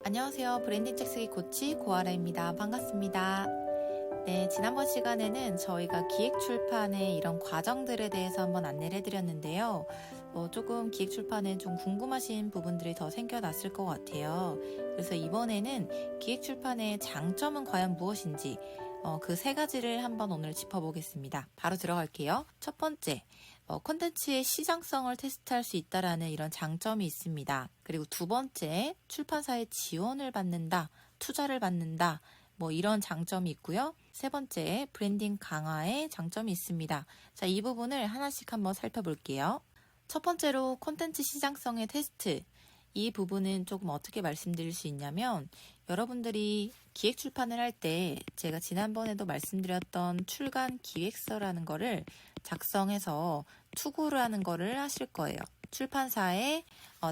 안녕하세요. 브랜딩 책 쓰기 코치 고아라입니다. 반갑습니다. 네, 지난번 시간에는 저희가 기획 출판의 이런 과정들에 대해서 한번 안내를 해드렸는데요. 조금 기획 출판에 좀 궁금하신 부분들이 더 생겨났을 것 같아요. 그래서 이번에는 기획 출판의 장점은 과연 무엇인지 그 세 가지를 한번 오늘 짚어보겠습니다. 바로 들어갈게요. 첫 번째, 콘텐츠의 시장성을 테스트할 수 있다라는 이런 장점이 있습니다. 그리고 두 번째, 출판사의 지원을 받는다, 투자를 받는다, 이런 장점이 있고요. 세 번째, 브랜딩 강화의 장점이 있습니다. 자, 이 부분을 하나씩 한번 살펴볼게요. 첫 번째로 콘텐츠 시장성의 테스트. 이 부분은 조금 어떻게 말씀드릴 수 있냐면, 여러분들이 기획 출판을 할 때 제가 지난번에도 말씀드렸던 출간 기획서라는 거를 작성해서 투고를 하는 거를 하실 거예요. 출판사에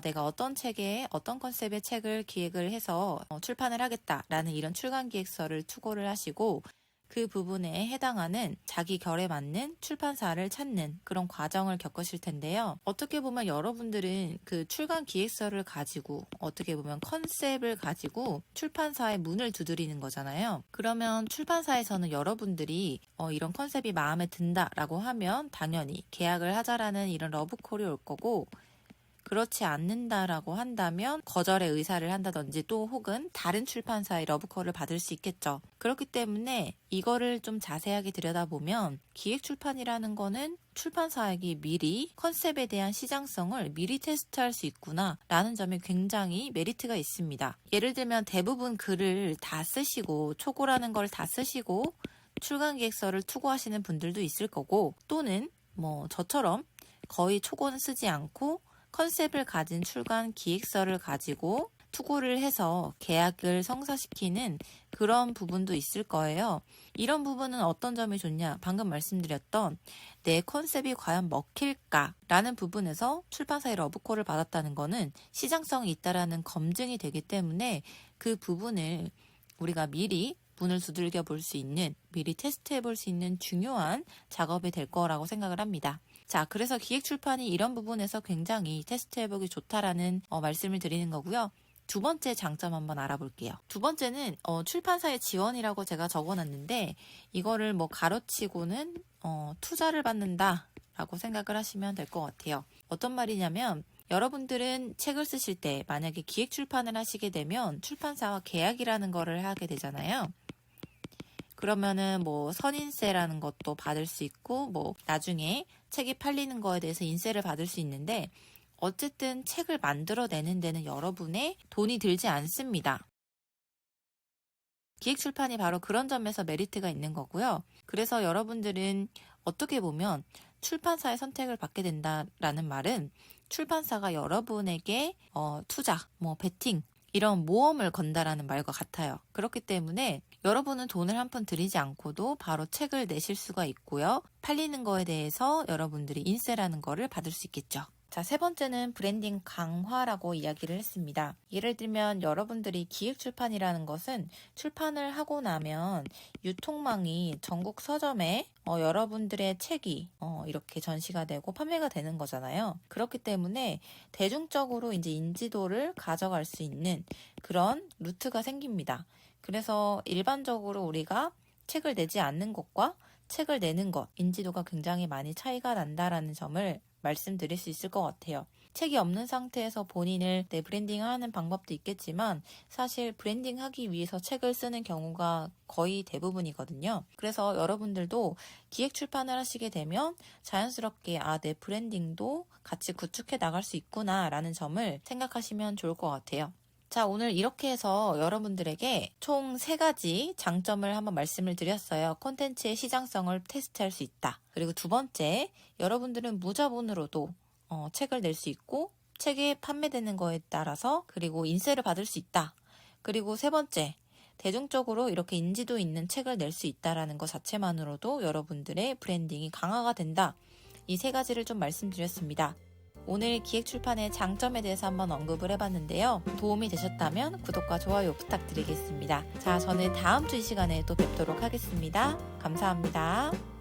내가 어떤 책에 어떤 컨셉의 책을 기획을 해서 출판을 하겠다라는 이런 출간 기획서를 투고를 하시고, 그 부분에 해당하는 자기 결에 맞는 출판사를 찾는 그런 과정을 겪으실 텐데요. 어떻게 보면 여러분들은 그 출간 기획서를 가지고 어떻게 보면 컨셉을 가지고 출판사의 문을 두드리는 거잖아요. 그러면 출판사에서는 여러분들이 이런 컨셉이 마음에 든다라고 하면 당연히 계약을 하자라는 이런 러브콜이 올 거고, 그렇지 않는다라고 한다면 거절의 의사를 한다든지 또 혹은 다른 출판사의 러브콜을 받을 수 있겠죠. 그렇기 때문에 이거를 좀 자세하게 들여다보면 기획 출판이라는 거는 출판사에게 미리 컨셉에 대한 시장성을 미리 테스트할 수 있구나 라는 점이 굉장히 메리트가 있습니다. 예를 들면 대부분 글을 다 쓰시고 초고라는 걸 다 쓰시고 출간 기획서를 투고하시는 분들도 있을 거고, 또는 저처럼 거의 초고는 쓰지 않고 컨셉을 가진 출간 기획서를 가지고 투고를 해서 계약을 성사시키는 그런 부분도 있을 거예요. 이런 부분은 어떤 점이 좋냐? 방금 말씀드렸던 내 컨셉이 과연 먹힐까라는 부분에서 출판사의 러브콜을 받았다는 거는 시장성이 있다라는 검증이 되기 때문에 그 부분을 우리가 미리 문을 두들겨 볼 수 있는, 미리 테스트해 볼 수 있는 중요한 작업이 될 거라고 생각을 합니다. 자, 그래서 기획 출판이 이런 부분에서 굉장히 테스트해보기 좋다라는 말씀을 드리는 거고요. 두 번째 장점 한번 알아볼게요. 두 번째는 출판사의 지원이라고 제가 적어놨는데, 이거를 가로치고는 투자를 받는다라고 생각을 하시면 될 것 같아요. 어떤 말이냐면, 여러분들은 책을 쓰실 때 만약에 기획 출판을 하시게 되면 출판사와 계약이라는 거를 하게 되잖아요. 그러면은 선인세라는 것도 받을 수 있고, 나중에 책이 팔리는 거에 대해서 인세를 받을 수 있는데, 어쨌든 책을 만들어내는 데는 여러분의 돈이 들지 않습니다. 기획 출판이 바로 그런 점에서 메리트가 있는 거고요. 그래서 여러분들은 어떻게 보면 출판사의 선택을 받게 된다라는 말은 출판사가 여러분에게 투자, 베팅, 이런 모험을 건다라는 말과 같아요. 그렇기 때문에 여러분은 돈을 한 푼 들이지 않고도 바로 책을 내실 수가 있고요. 팔리는 거에 대해서 여러분들이 인세라는 거를 받을 수 있겠죠. 자, 세 번째는 브랜딩 강화라고 이야기를 했습니다. 예를 들면 여러분들이 기획 출판이라는 것은 출판을 하고 나면 유통망이 전국 서점에 여러분들의 책이 이렇게 전시가 되고 판매가 되는 거잖아요. 그렇기 때문에 대중적으로 이제 인지도를 가져갈 수 있는 그런 루트가 생깁니다. 그래서 일반적으로 우리가 책을 내지 않는 것과 책을 내는 것, 인지도가 굉장히 많이 차이가 난다라는 점을 말씀드릴 수 있을 것 같아요. 책이 없는 상태에서 본인을 브랜딩하는 방법도 있겠지만, 사실 브랜딩하기 위해서 책을 쓰는 경우가 거의 대부분이거든요. 그래서 여러분들도 기획 출판을 하시게 되면 자연스럽게 내 브랜딩도 같이 구축해 나갈 수 있구나 라는 점을 생각하시면 좋을 것 같아요. 자, 오늘 이렇게 해서 여러분들에게 총 3가지 장점을 한번 말씀을 드렸어요. 콘텐츠의 시장성을 테스트할 수 있다. 그리고 두 번째, 여러분들은 무자본으로도 책을 낼 수 있고, 책이 판매되는 거에 따라서 그리고 인세를 받을 수 있다. 그리고 세 번째, 대중적으로 이렇게 인지도 있는 책을 낼 수 있다라는 것 자체만으로도 여러분들의 브랜딩이 강화가 된다. 이 3가지를 좀 말씀드렸습니다. 오늘 기획 출판의 장점에 대해서 한번 언급을 해봤는데요. 도움이 되셨다면 구독과 좋아요 부탁드리겠습니다. 자, 저는 다음 주 이 시간에 또 뵙도록 하겠습니다. 감사합니다.